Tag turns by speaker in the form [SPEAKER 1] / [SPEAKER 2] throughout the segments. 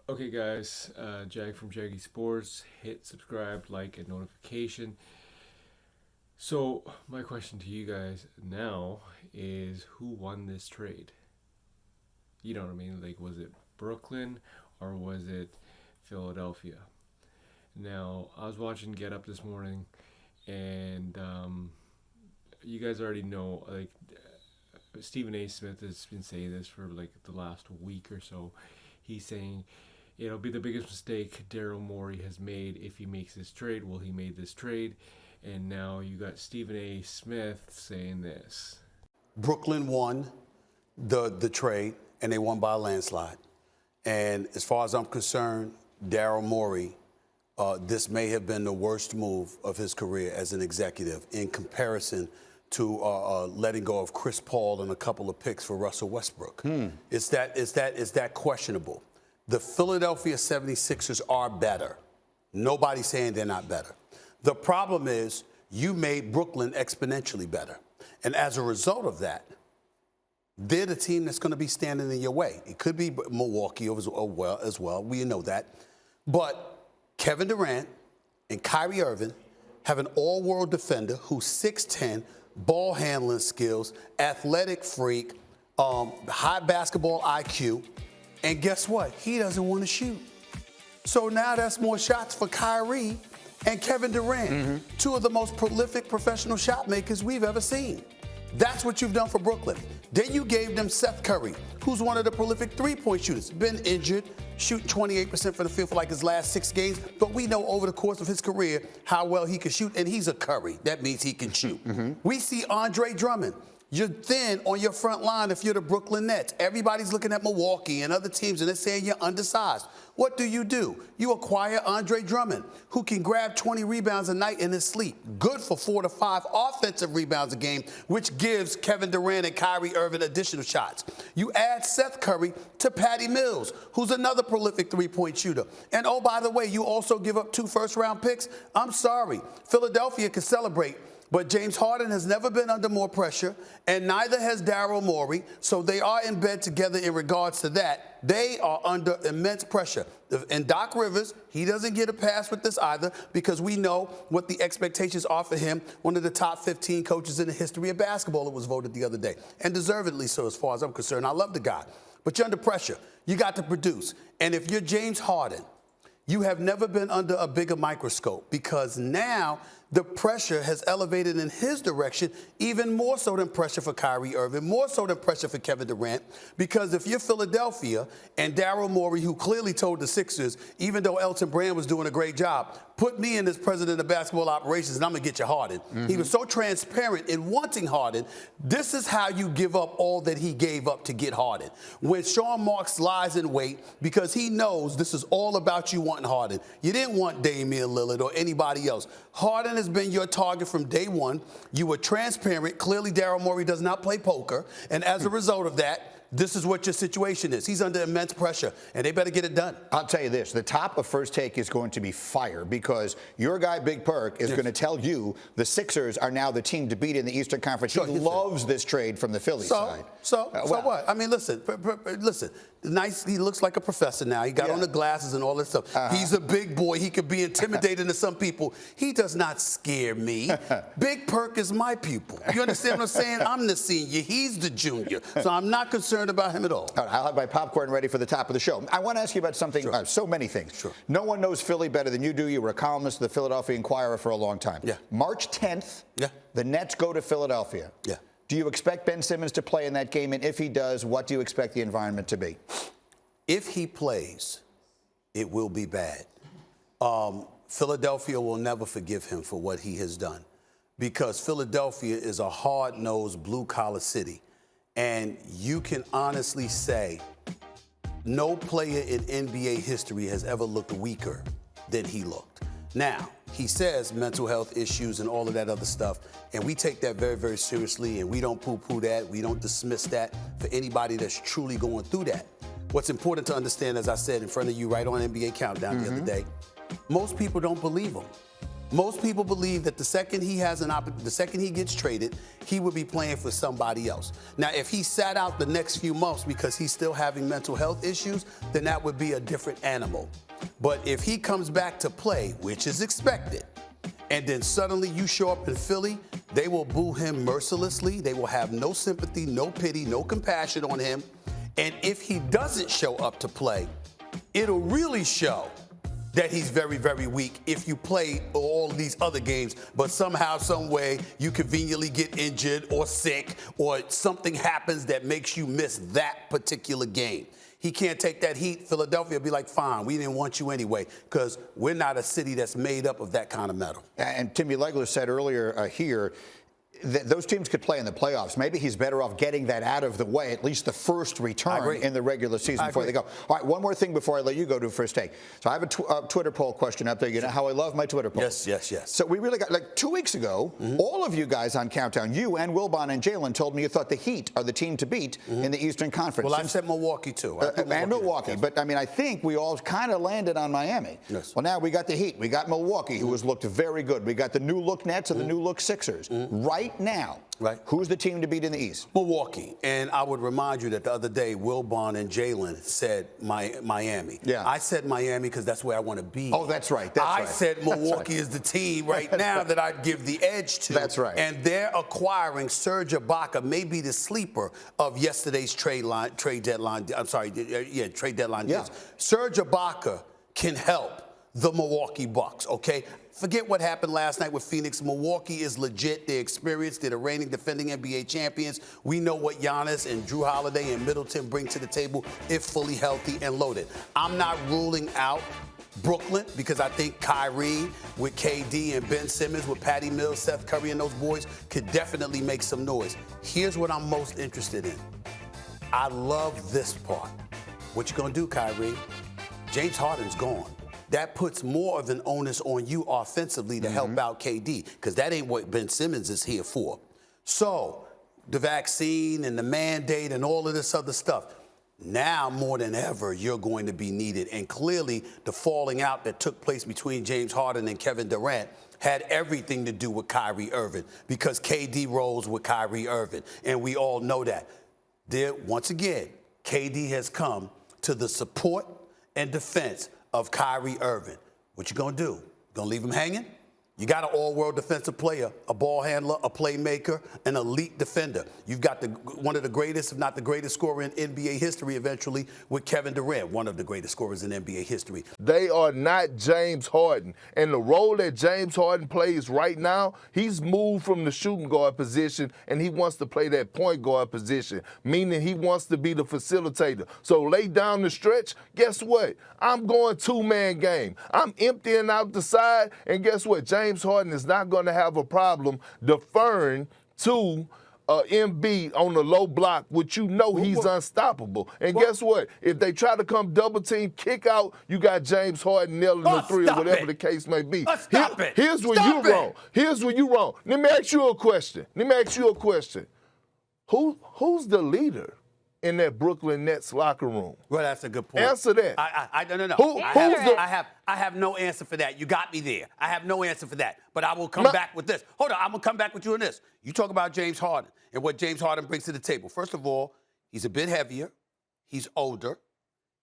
[SPEAKER 1] Okay, guys, Jag from Jaggy Sports. Hit subscribe, like, and notification. So, my question to you guys now is who won this trade? You know what I mean? Like, was it Brooklyn or was it Philadelphia? Now, I was watching Get Up this morning, and you guys already know, like, Stephen A. Smith has been saying this for like the last week or so. He's saying it'll be the biggest mistake Daryl Morey has made if he makes this trade. Well, he made this trade, and now you got Stephen A. Smith saying this.
[SPEAKER 2] Brooklyn won the trade, and they won by a landslide. And as far as I'm concerned, Daryl Morey, this may have been the worst move of his career as an executive in comparison to letting go of Chris Paul and a couple of picks for Russell Westbrook. It's that questionable. The Philadelphia 76ers are better. Nobody's saying they're not better. The problem is you made Brooklyn exponentially better. And as a result of that, they're the team that's going to be standing in your way. It could be Milwaukee as well. We know that. But Kevin Durant and Kyrie Irving have an all-world defender who's 6'10", ball handling skills, athletic freak, high basketball IQ. And guess what? He doesn't want to shoot. So now that's more shots for Kyrie and Kevin Durant, two of the most prolific professional shot makers we've ever seen. That's what you've done for Brooklyn. Then you gave them Seth Curry, who's one of the prolific three-point shooters. Been injured, shooting 28% from the field for like his last 6 games. But we know over the course of his career how well he can shoot, and he's a Curry. That means he can shoot. We see Andre Drummond. You're thin on your front line if you're the Brooklyn Nets. Everybody's looking at Milwaukee and other teams, and they're saying you're undersized. What do? You acquire Andre Drummond, who can grab 20 rebounds a night in his sleep. Good for 4 to 5 offensive rebounds a game, which gives Kevin Durant and Kyrie Irving additional shots. You add Seth Curry to Patty Mills, who's another prolific three-point shooter. And oh, by the way, you also give up 2 first-round picks. I'm sorry. Philadelphia can celebrate. But James Harden has never been under more pressure, and neither has Daryl Morey, so they are in bed together in regards to that. They are under immense pressure. And Doc Rivers, he doesn't get a pass with this either because we know what the expectations are for him, one of the top 15 coaches in the history of basketball. It was voted the other day, and deservedly so as far as I'm concerned. I love the guy. But you're under pressure. You got to produce. And if you're James Harden, you have never been under a bigger microscope because now the pressure has elevated in his direction even more so than pressure for Kyrie Irving, more so than pressure for Kevin Durant. Because if you're Philadelphia and Daryl Morey, who clearly told the Sixers, even though Elton Brand was doing a great job, put me in as president of basketball operations and I'm going to get you Harden. He was so transparent in wanting Harden. This is how you give up all that he gave up to get Harden. When Sean Marks lies in wait because he knows this is all about you wanting Harden. You didn't want Damian Lillard or anybody else. Harden has been your target from day one. You were transparent. Clearly, Daryl Morey does not play poker. And as a result of that, this is what your situation is. He's under immense pressure, and they better get it done.
[SPEAKER 3] I'll tell you this. The top of First Take is going to be fire because your guy, Big Perk, is going to tell you the Sixers are now the team to beat in the Eastern Conference. He loves this trade from the Phillies side.
[SPEAKER 2] So what? I mean, listen. Nice. He looks like a professor now. He got on the glasses and all this stuff. He's a big boy. He could be intimidating to some people. He does not scare me. Big Perk is my pupil. You understand what I'm saying? I'm the senior. He's the junior. So I'm not concerned about him at all.
[SPEAKER 3] All right, I'll have my popcorn ready for the top of the show. I want to ask you about something, so many things.
[SPEAKER 2] Sure.
[SPEAKER 3] No one knows Philly better than you do. You were a columnist of the Philadelphia Inquirer for a long time.
[SPEAKER 2] Yeah.
[SPEAKER 3] March 10th, the Nets go to Philadelphia.
[SPEAKER 2] Yeah.
[SPEAKER 3] Do you expect Ben Simmons to play in that game? And if he does, what do you expect the environment to be?
[SPEAKER 2] If he plays, it will be bad. Philadelphia will never forgive him for what he has done because Philadelphia is a hard-nosed, blue-collar city. And you can honestly say no player in NBA history has ever looked weaker than he looked. Now, he says mental health issues and all of that other stuff, and we take that very, very seriously, and we don't poo-poo that. We don't dismiss that for anybody that's truly going through that. What's important to understand, as I said in front of you right on NBA Countdown the other day, most people don't believe him. Most people believe that the second he has the second he gets traded, he would be playing for somebody else. Now, if he sat out the next few months because he's still having mental health issues, then that would be a different animal. But if he comes back to play, which is expected, and then suddenly you show up in Philly, they will boo him mercilessly. They will have no sympathy, no pity, no compassion on him. And if he doesn't show up to play, it'll really show that he's very, very weak if you play all these other games, but somehow, some way, you conveniently get injured or sick or something happens that makes you miss that particular game. He can't take that heat. Philadelphia will be like, fine, we didn't want you anyway, because we're not a city that's made up of that kind of metal. And
[SPEAKER 3] Timmy Legler said earlier here, those teams could play in the playoffs. Maybe he's better off getting that out of the way, at least the first return in the regular season before they go. All right, one more thing before I let you go to first take. So I have a Twitter poll question up there. You know how I love my Twitter polls.
[SPEAKER 2] Yes.
[SPEAKER 3] So we really got, like 2 weeks ago, all of you guys on Countdown, you and Wilbon and Jalen told me you thought the Heat are the team to beat in the Eastern Conference.
[SPEAKER 2] Well, I said Milwaukee, too.
[SPEAKER 3] And Milwaukee. Yes. But, I mean, I think we all kind of landed on Miami.
[SPEAKER 2] Yes.
[SPEAKER 3] Well, now we got the Heat. We got Milwaukee, who has looked very good. We got the new look Nets and the new look Sixers. Right now, who's the team to beat in the East?
[SPEAKER 2] Milwaukee. And I would remind you that the other day, Wilbon and Jalen said Miami.
[SPEAKER 3] Yeah.
[SPEAKER 2] I said Miami because that's where I want to be.
[SPEAKER 3] Oh, that's right.
[SPEAKER 2] I said Milwaukee is the team right now that I'd give the edge to.
[SPEAKER 3] That's right.
[SPEAKER 2] And they're acquiring Serge Ibaka, maybe the sleeper of yesterday's trade deadline.
[SPEAKER 3] Yeah.
[SPEAKER 2] Serge Ibaka can help the Milwaukee Bucks, okay? Forget what happened last night with Phoenix. Milwaukee is legit. They're experienced. They're the reigning defending NBA champions. We know what Giannis and Drew Holiday and Middleton bring to the table if fully healthy and loaded. I'm not ruling out Brooklyn because I think Kyrie with KD and Ben Simmons with Patty Mills, Seth Curry, and those boys could definitely make some noise. Here's what I'm most interested in. I love this part. What you gonna do, Kyrie? James Harden's gone. That puts more of an onus on you offensively to help out KD, because that ain't what Ben Simmons is here for. So the vaccine and the mandate and all of this other stuff, now more than ever, you're going to be needed. And clearly, the falling out that took place between James Harden and Kevin Durant had everything to do with Kyrie Irving, because KD rolls with Kyrie Irving, and we all know that. Once again, KD has come to the support and defense of Kyrie Irving. What you gonna do? Gonna leave him hanging? You got an all-world defensive player, a ball handler, a playmaker, an elite defender. You've got one of the greatest, if not the greatest scorer in NBA history eventually with Kevin Durant, one of the greatest scorers in NBA history.
[SPEAKER 4] They are not James Harden. And the role that James Harden plays right now, he's moved from the shooting guard position and he wants to play that point guard position, meaning he wants to be the facilitator. So lay down the stretch, guess what? I'm going two-man game. I'm emptying out the side, and guess what? James Harden is not going to have a problem deferring to Embiid on the low block, which you know he's unstoppable. And guess what? If they try to come double team, kick out, you got James Harden nailing the three or whatever the case may be. Here's where you're wrong. Here's where you're wrong. Let me ask you a question. Who's the leader in that Brooklyn Nets locker room?
[SPEAKER 2] Well, that's a good point.
[SPEAKER 4] Answer that.
[SPEAKER 2] No. I have no answer for that. You got me there. I have no answer for that. But I will come back with this. Hold on, I'm going to come back with you on this. You talk about James Harden and what James Harden brings to the table. First of all, he's a bit heavier. He's older.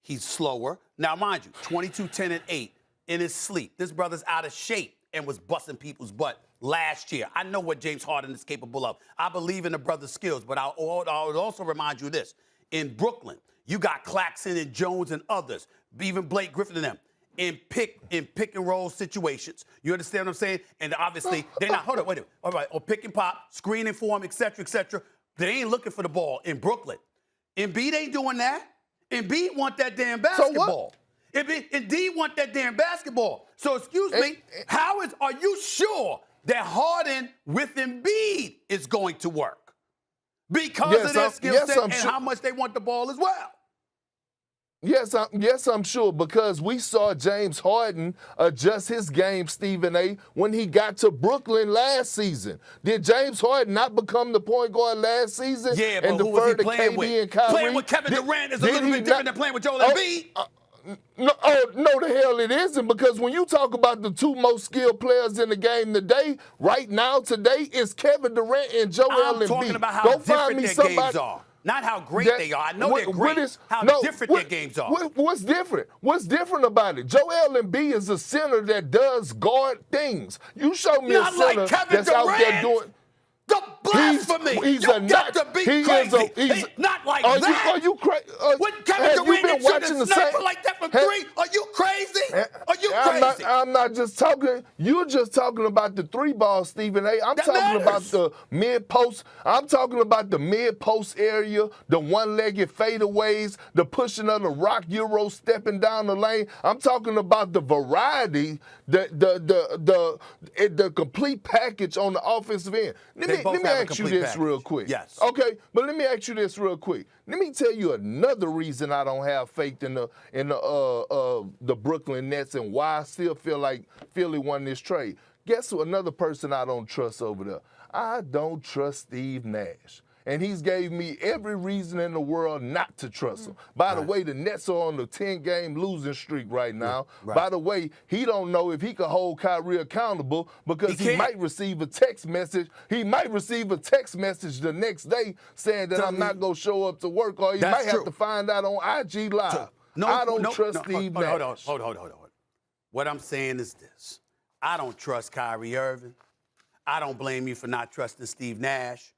[SPEAKER 2] He's slower. Now, mind you, 22, 10, and 8 in his sleep. This brother's out of shape and was busting people's butt last year. I know what James Harden is capable of. I believe in the brother's skills, but I would also remind you of this. In Brooklyn, you got Claxton and Jones and others, even Blake Griffin and them, in pick and roll situations. You understand what I'm saying? And obviously, they're not, hold on, wait a minute. All right, or pick and pop, screening for them, et cetera, et cetera. They ain't looking for the ball in Brooklyn. Embiid ain't doing that. Embiid want that damn basketball. Embiid want that damn basketball. So excuse me, are you sure that Harden with Embiid is going to work? Because of their skill set and how much they want the ball as well.
[SPEAKER 4] Yes, I'm sure, because we saw James Harden adjust his game, Stephen A., when he got to Brooklyn last season. Did James Harden not become the point guard last season?
[SPEAKER 2] Yeah, but who was he playing with?
[SPEAKER 4] And Kyrie?
[SPEAKER 2] Playing with Kevin Durant is a little bit different than playing with Joel Embiid.
[SPEAKER 4] No, oh, no, the hell it isn't, because when you talk about the two most skilled players in the game today, right now, today, it's Kevin Durant and Joel Embiid.
[SPEAKER 2] I'm talking about how different their games are. Not how great they are. I know they're great. How different their games are.
[SPEAKER 4] What's different? What's different about it? Joel Embiid is a center that does guard things. You show me a center that's out there doing.
[SPEAKER 2] The blasphemy!
[SPEAKER 4] He's
[SPEAKER 2] you got to be crazy. He's not like that.
[SPEAKER 4] Are you crazy?
[SPEAKER 2] When Kevin Durant shoot a sniper like that from three, are you crazy? Are you crazy?
[SPEAKER 4] I'm not just talking. You're just talking about the three ball, Stephen A. I'm talking about the mid post. I'm talking about the mid post area, the one-legged fadeaways, the pushing of the rock euro stepping down the lane. I'm talking about the variety, the complete package on the offensive end. Let me ask you this real quick.
[SPEAKER 2] Yes.
[SPEAKER 4] Okay, but let me ask you this real quick. Let me tell you another reason I don't have faith in the Brooklyn Nets and why I still feel like Philly won this trade. Guess who? Another person I don't trust over there. I don't trust Steve Nash. And he's gave me every reason in the world not to trust him. By the way, the Nets are on the 10-game losing streak right now. By the way, he don't know if he can hold Kyrie accountable because he might receive a text message. He might receive a text message the next day saying that I'm not going to show up to work, or he might have to find out on IG Live. I don't trust Steve Nash.
[SPEAKER 2] Hold on. What I'm saying is this. I don't trust Kyrie Irving. I don't blame you for not trusting Steve Nash.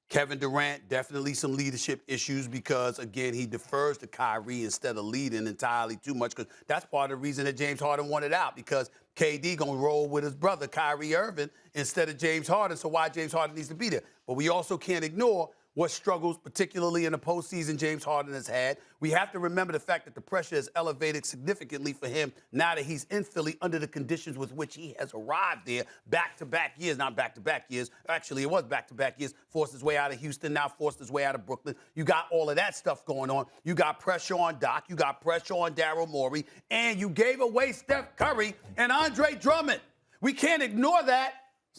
[SPEAKER 2] Kevin Durant, definitely some leadership issues because, again, he defers to Kyrie instead of leading entirely too much, because that's part of the reason that James Harden wanted out, because KD going to roll with his brother, Kyrie Irving, instead of James Harden, so why James Harden needs to be there. But we also can't ignore what struggles, particularly in the postseason, James Harden has had. We have to remember the fact that the pressure is elevated significantly for him now that he's in Philly under the conditions with which he has arrived there back-to-back years. Not back-to-back years. Actually, it was back-to-back years. Forced his way out of Houston, now forced his way out of Brooklyn. You got all of that stuff going on. You got pressure on Doc. You got pressure on Daryl Morey. And you gave away Steph Curry and Andre Drummond. We can't ignore that.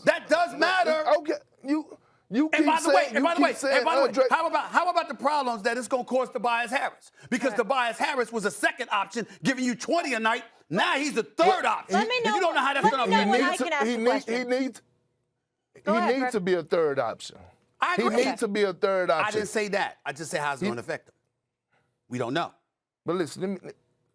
[SPEAKER 2] That does matter.
[SPEAKER 4] Okay,
[SPEAKER 2] And by the way, how about the problems that it's going to cause Tobias Harris? Because Tobias Harris was a second option, giving you 20 a night. Now he's a third option.
[SPEAKER 5] Let me know.
[SPEAKER 2] And you don't know how that's going to
[SPEAKER 4] He needs to be a third option.
[SPEAKER 2] I agree.
[SPEAKER 4] He needs to be a third option.
[SPEAKER 2] I didn't say that. I just said how's it going to affect him. We don't know.
[SPEAKER 4] But listen,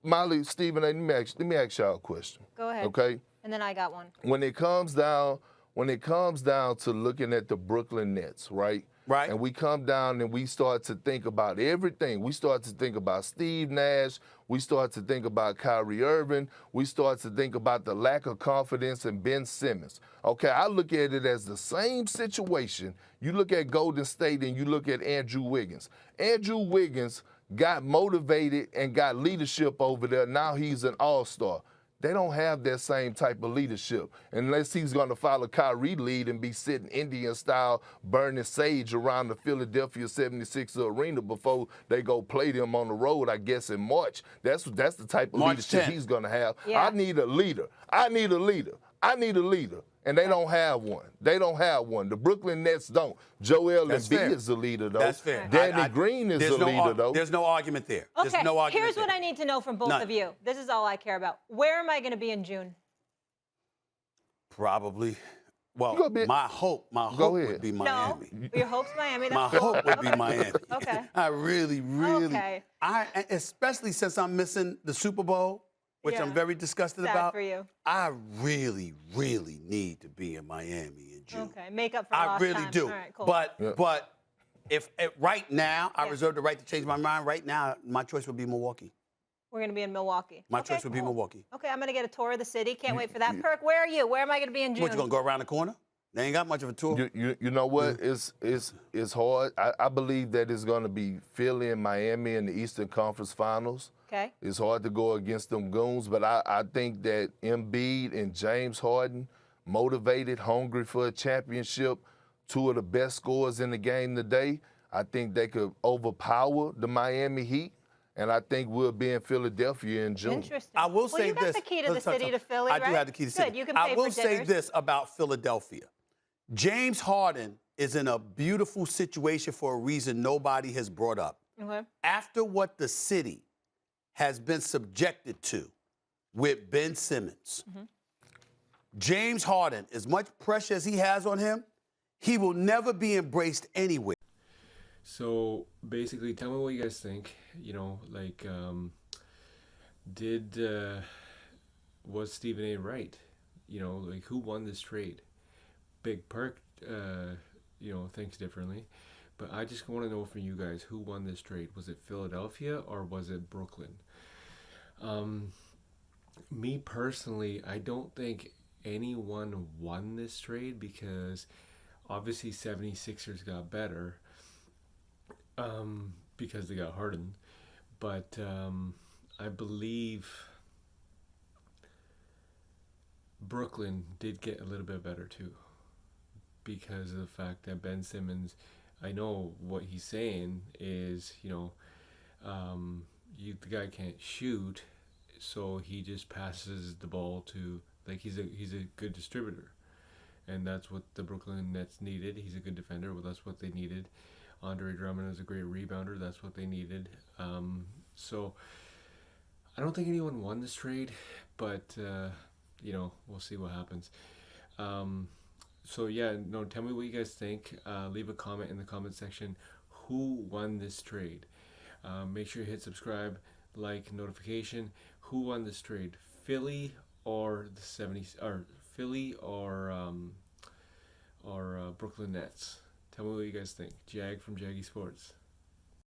[SPEAKER 4] Molly, Stephen, let me ask y'all a question.
[SPEAKER 5] Go ahead.
[SPEAKER 4] Okay?
[SPEAKER 5] And then I got one.
[SPEAKER 4] When it comes down to looking at the Brooklyn Nets, right?
[SPEAKER 2] Right.
[SPEAKER 4] And we come down and we start to think about everything. We start to think about Steve Nash. We start to think about Kyrie Irving. We start to think about the lack of confidence in Ben Simmons. Okay, I look at it as the same situation. You look at Golden State and you look at Andrew Wiggins. Andrew Wiggins got motivated and got leadership over there. Now he's an all-star. They don't have that same type of leadership unless he's going to follow Kyrie lead and be sitting Indian style, burning sage around the Philadelphia 76ers arena before they go play them on the road, I guess, in March. That's the type of leadership he's going to have.
[SPEAKER 5] Yeah.
[SPEAKER 4] I need a leader. And they don't have one. The Brooklyn Nets don't. Joel Embiid is the leader, though.
[SPEAKER 2] That's fair.
[SPEAKER 4] Danny Green is the leader, though.
[SPEAKER 2] There's no argument there.
[SPEAKER 5] Okay,
[SPEAKER 2] There's no argument
[SPEAKER 5] here's
[SPEAKER 2] there.
[SPEAKER 5] what I need to know from both of you. This is all I care about. Where am I going to be in June?
[SPEAKER 2] Probably. Well, my hope would be Miami.
[SPEAKER 5] No, your hope's Miami.
[SPEAKER 2] My hope would be Miami.
[SPEAKER 5] Okay.
[SPEAKER 2] I really, especially since I'm missing the Super Bowl, which I'm very disgusted
[SPEAKER 5] Sad
[SPEAKER 2] about.
[SPEAKER 5] for you.
[SPEAKER 2] I really, really need to be in Miami in June.
[SPEAKER 5] Okay, make up for lost
[SPEAKER 2] really
[SPEAKER 5] time.
[SPEAKER 2] do.
[SPEAKER 5] All right, cool.
[SPEAKER 2] But if right now, I reserve the right to change my mind. Right now, my choice would be Milwaukee.
[SPEAKER 5] We're going to be in Milwaukee.
[SPEAKER 2] My choice would be Milwaukee.
[SPEAKER 5] Okay, I'm going to get a tour of the city. Can't wait for that. Perk, where are you? Where am I going to be in June?
[SPEAKER 2] What, you going to go around the corner? They ain't got much of a tour.
[SPEAKER 4] You know what? It's hard. I believe that it's going to be Philly and Miami in the Eastern Conference Finals.
[SPEAKER 5] Okay.
[SPEAKER 4] It's hard to go against them goons, but I think that Embiid and James Harden, motivated, hungry for a championship, two of the best scorers in the game today, I think they could overpower the Miami Heat. And I think we'll be in Philadelphia in June.
[SPEAKER 5] Interesting.
[SPEAKER 2] I will say
[SPEAKER 5] you got
[SPEAKER 2] this.
[SPEAKER 5] the key to the city to Philly, right?
[SPEAKER 2] I do have the key to the city.
[SPEAKER 5] Good, you can pay
[SPEAKER 2] I will
[SPEAKER 5] for
[SPEAKER 2] say
[SPEAKER 5] dinners.
[SPEAKER 2] this about Philadelphia. James Harden is in a beautiful situation for a reason nobody has brought up.
[SPEAKER 5] Okay.
[SPEAKER 2] After what the city has been subjected to with Ben Simmons. James Harden, as much pressure as he has on him, he will never be embraced anywhere.
[SPEAKER 1] So basically, tell me what you guys think. Was Stephen A right? Who won this trade? Big Perk, thinks differently. But I just want to know from you guys, who won this trade? Was it Philadelphia or was it Brooklyn? Me personally, I don't think anyone won this trade because obviously 76ers got better because they got Harden. But I believe Brooklyn did get a little bit better too because of the fact that Ben Simmons, I know what he's saying is, the guy can't shoot, so he just passes the ball to, he's a good distributor, and that's what the Brooklyn Nets needed. He's a good defender. Well, that's what they needed. Andre Drummond is a great rebounder. That's what they needed. So I don't think anyone won this trade, but we'll see what happens. Tell me what you guys think. Leave a comment in the comment section. Who won this trade? Make sure you hit subscribe, like, notification. Who won this trade? Philly or the 70s, or Philly or Brooklyn Nets? Tell me what you guys think. Jag from Jaggy Sports.